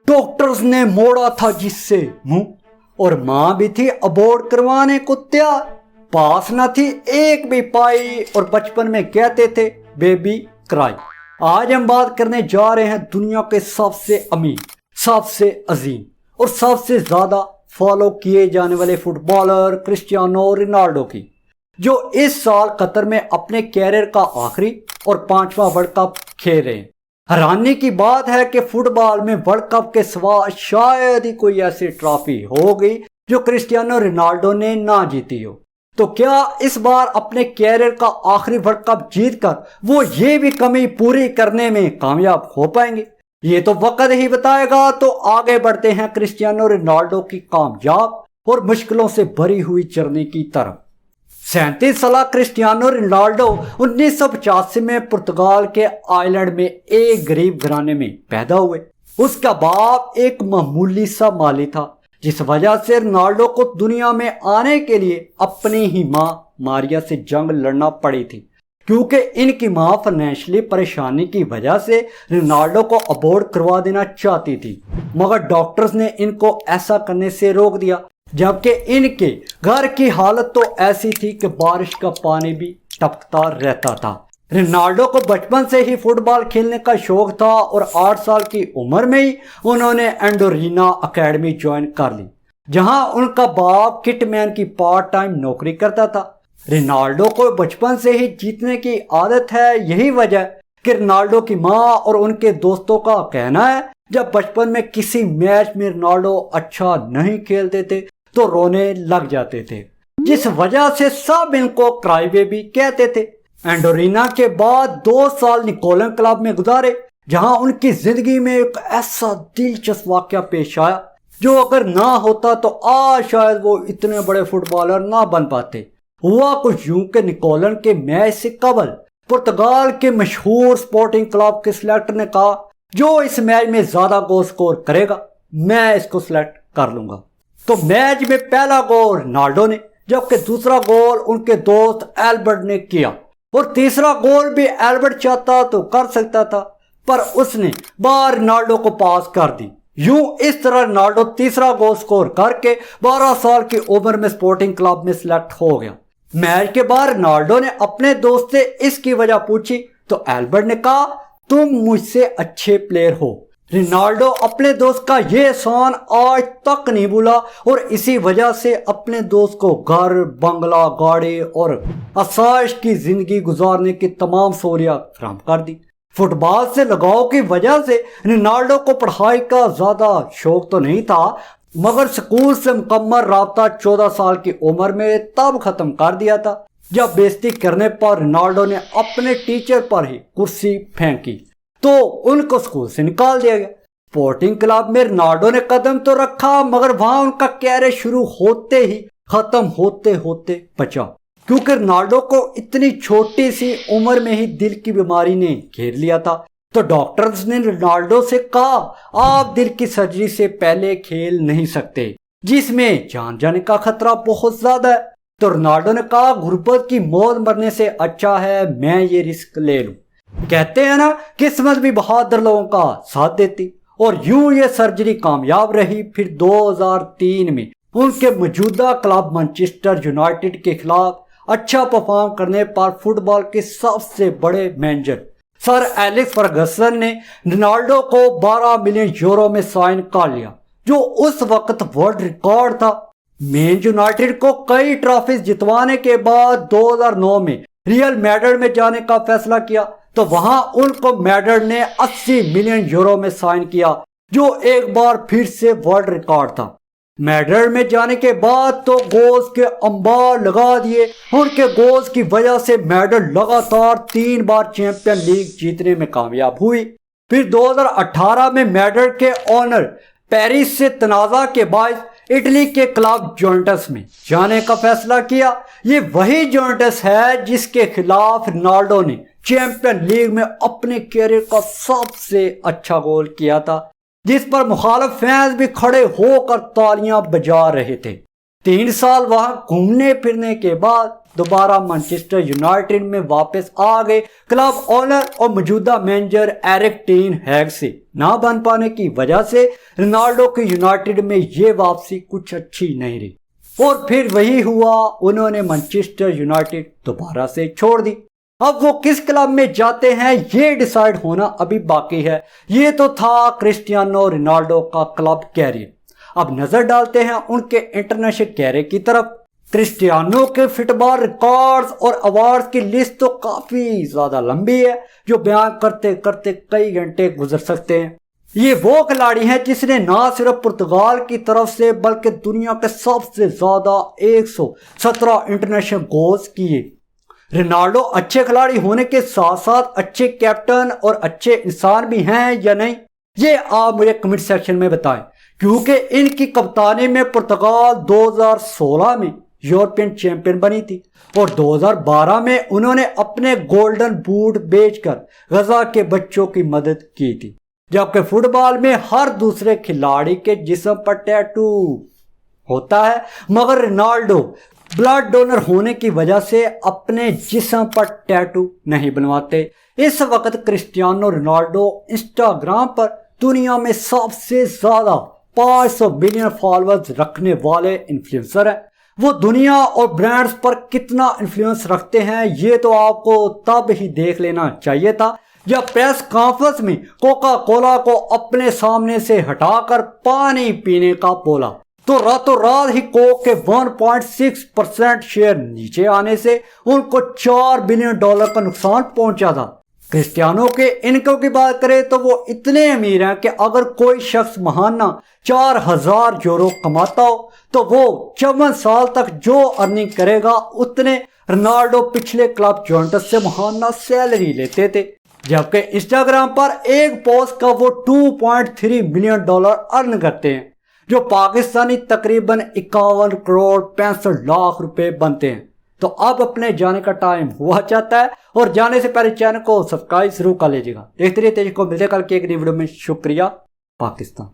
Doctors ने मोड़ा था जिससे मुंह, और माँ भी थी अबॉर्ट करवाने को तैयार, पास न थी एक भी पाई, और बचपन में कहते थे बेबी क्राई। आज हम बात करने जा रहे हैं दुनिया के सबसे अमीर, सबसे अजीम और सबसे ज्यादा फॉलो किए जाने वाले फुटबॉलर क्रिस्टियानो रोनाल्डो की, जो इस साल कतर में अपने कैरियर का आखिरी और 5वां वर्ल्ड कप खेल रहे हैं। हैरानी की बात है कि फुटबॉल में वर्ल्ड कप के सिवा शायद ही कोई ऐसी ट्रॉफी होगी जो क्रिस्टियानो रोनाल्डो ने ना जीती हो। तो क्या इस बार अपने कैरियर का आखिरी वर्ल्ड कप जीतकर वो ये भी कमी पूरी करने में कामयाब हो पाएंगे? ये तो वक्त ही बताएगा। तो आगे बढ़ते हैं क्रिस्टियानो रोनाल्डो की कामयाब और मुश्किलों से भरी हुई जर्नी की तरफ। 37 साल क्रिस्टियानो रोनाल्डो 1985 में पुर्तगाल के आइलैंड में एक गरीब घराने में पैदा हुए। उसका बाप एक मामूली सा माली था, जिस वजह से रोनाल्डो को दुनिया में आने के लिए अपनी ही मां मारिया से जंग लड़ना पड़ी थी, क्योंकि इनकी मां फाइनेंशियली परेशानी की वजह से रोनाल्डो को अबॉर्ट करवा देना चाहती थी, मगर डॉक्टर्स ने इनको ऐसा करने से रोक दिया। जबकि इनके घर की हालत तो ऐसी थी कि बारिश का पानी भी टपकता रहता था। रोनाल्डो को बचपन से ही फुटबॉल खेलने का शौक था और 8 साल की उम्र में ही उन्होंने एंडोरिना एकेडमी ज्वाइन कर ली, जहां उनका बाप किटमैन की पार्ट टाइम नौकरी करता था। रोनाल्डो को बचपन से ही जीतने की आदत है। यही वजह कि रोनाल्डो की मां और उनके दोस्तों का कहना है, जब बचपन में किसी मैच में रोनाल्डो अच्छा नहीं खेलते थे तो रोने लग जाते थे, जिस वजह से सब इनको क्राई बेबी कहते थे। एंडोरिना के बाद 2 साल निकोलन क्लब में गुजारे, जहां उनकी जिंदगी में एक ऐसा दिलचस्प वाकया पेश आया जो अगर ना होता तो आज शायद वो इतने बड़े फुटबॉलर ना बन पाते। हुआ कुछ यूं कि निकोलन के मैच से कबल पुर्तगाल के मशहूर स्पोर्टिंग क्लब के सिलेक्टर ने कहा, जो इस मैच में ज्यादा गोल स्कोर करेगा मैं इसको सिलेक्ट कर लूंगा। तो मैच में पहला गोल रोनाल्डो ने, जबकि दूसरा गोल उनके दोस्त एल्बर्ट ने किया, और तीसरा गोल भी एल्बर्ट चाहता तो कर सकता था, पर उसने बार रोनाल्डो को पास कर दी। यूं इस तरह रोनाल्डो तीसरा गोल स्कोर करके 12 साल की उम्र में स्पोर्टिंग क्लब में सिलेक्ट हो गया। मैच के बाद रोनाल्डो ने अपने दोस्त से इसकी वजह पूछी तो एल्बर्ट ने कहा, तुम मुझसे अच्छे प्लेयर हो। रोनाल्डो अपने दोस्त का ये एहसान आज तक नहीं भूला और इसी वजह से अपने दोस्त को घर, बंगला, गाड़ी और आसाइश की जिंदगी गुजारने की तमाम सहूलियत फराहम कर दी। फुटबॉल से लगाव की वजह से रोनाल्डो को पढ़ाई का ज्यादा शौक तो नहीं था, मगर स्कूल से मुकम्मल राब्ता 14 साल की उम्र में तब खत्म कर दिया था जब बेइज्जती करने पर रोनाल्डो ने अपने टीचर पर ही कुर्सी फेंकी तो उनको स्कूल से निकाल दिया गया। स्पोर्टिंग क्लब में रोनाल्डो ने कदम तो रखा, मगर वहां उनका कैरियर शुरू होते ही खत्म होते होते बचा, क्योंकि रोनाल्डो को इतनी छोटी सी उम्र में ही दिल की बीमारी ने घेर लिया था। तो डॉक्टर्स ने रोनाल्डो से कहा, आप दिल की सर्जरी से पहले खेल नहीं सकते, जिसमें जान जाने का खतरा बहुत ज्यादा है। तो रोनाल्डो ने कहा, गुर्बत की मौत मरने से अच्छा है मैं ये रिस्क ले लूं। कहते हैं ना, किस्मत भी बहादुर लोगों का साथ देती, और यूं ये सर्जरी कामयाब रही। फिर 2003 में उनके मौजूदा क्लब मैनचेस्टर यूनाइटेड के खिलाफ अच्छा परफॉर्म करने पर फुटबॉल के सबसे बड़े मैनेजर सर एलेक्स फर्गसन ने रोनाल्डो को 12 मिलियन यूरो में साइन कर लिया, जो उस वक्त वर्ल्ड रिकॉर्ड था। मैन यूनाइटेड को कई ट्रॉफीज जितवाने के बाद 2009 में रियल मैड्रिड में जाने का फैसला किया, तो वहां उनको मैड्रिड ने 80 मिलियन यूरो में साइन किया, जो एक बार फिर से वर्ल्ड रिकॉर्ड था। मैड्रिड में जाने के बाद तो गोल्स के अंबार लगा दिए। उनके गोल्स की वजह से मैड्रिड लगातार 3 बार चैंपियन लीग जीतने में कामयाब हुई। फिर 2018 में मैड्रिड के ओनर पेरिस से तनाजा के बायस इटली के क्लब जुवेंटस में जाने का फैसला किया। ये वही जुवेंटस है जिसके खिलाफ रोनाल्डो ने चैंपियन लीग में अपने कैरियर का सबसे अच्छा गोल किया था, जिस पर मुखालिफ फैंस भी खड़े होकर तालियां बजा रहे थे। 3 साल वहां घूमने फिरने के बाद दोबारा मैनचेस्टर यूनाइटेड में वापस आ गए। क्लब ओनर और मौजूदा मैनेजर एरिक टेन हैग से ना बन पाने की वजह से रोनाल्डो की यूनाइटेड में ये वापसी कुछ अच्छी नहीं रही और फिर वही हुआ, उन्होंने मैनचेस्टर यूनाइटेड दोबारा से छोड़ दी। अब वो किस क्लब में जाते हैं ये डिसाइड होना अभी बाकी है। ये तो था क्रिस्टियानो रोनाल्डो का क्लब कैरियर। अब नजर डालते हैं उनके इंटरनेशनल कैरियर की तरफ। क्रिस्टियानो के फुटबॉल रिकॉर्ड्स और अवार्ड्स की लिस्ट तो काफी ज्यादा लंबी है, जो बयान करते करते कई घंटे गुजर सकते हैं। ये वो खिलाड़ी हैं जिसने ना सिर्फ पुर्तगाल की तरफ से बल्कि दुनिया के सबसे ज्यादा 117 इंटरनेशनल गोल्स किए। रोनाल्डो अच्छे खिलाड़ी होने के साथ साथ अच्छे कैप्टन और अच्छे इंसान भी हैं या नहीं, ये आप मुझे कमेंट सेक्शन में बताएं, क्योंकि इनकी कप्तानी में पुर्तगाल 2016 में यूरोपियन चैंपियन बनी थी और 2012 में उन्होंने अपने गोल्डन बूट बेचकर गजा के बच्चों की मदद की थी। जबकि फुटबॉल में हर दूसरे खिलाड़ी के जिस्म पर टैटू होता है, मगर रोनाल्डो ब्लड डोनर होने की वजह से अपने जिस्म पर टैटू नहीं बनवाते। इस वक्त क्रिस्टियानो रोनाल्डो इंस्टाग्राम पर दुनिया में सबसे ज्यादा 500 मिलियन फॉलोअर्स रखने वाले इन्फ्लुएंसर हैं। वो दुनिया और ब्रांड्स पर कितना इन्फ्लुएंस रखते हैं ये तो आपको तब ही देख लेना चाहिए था जब प्रेस कॉन्फ्रेंस में कोका कोला को अपने सामने से हटाकर पानी पीने का बोला, तो रातों रात ही कोक के 1.6% शेयर नीचे आने से उनको $4 बिलियन का नुकसान पहुंचा था। क्रिस्टियानो के इनकम की बात करें तो वो इतने अमीर हैं कि अगर कोई शख्स महाना 4000 यूरो कमाता हो तो वो 54 साल तक जो अर्निंग करेगा उतने रोनाल्डो पिछले क्लब जुवेंटस से महाना सैलरी लेते थे। जबकि इंस्टाग्राम पर एक पोस्ट का वो $2.3 मिलियन अर्न करते हैं, जो पाकिस्तानी तकरीबन 51 करोड़ 65 लाख रुपए बनते हैं। तो अब अपने जाने का टाइम हुआ चाहता है और जाने से पहले चैनल को सब्सक्राइब जरूर कर लीजिएगा। देखते रहिए तेज को, मिलते कल की एक नई वीडियो में। शुक्रिया। पाकिस्तान।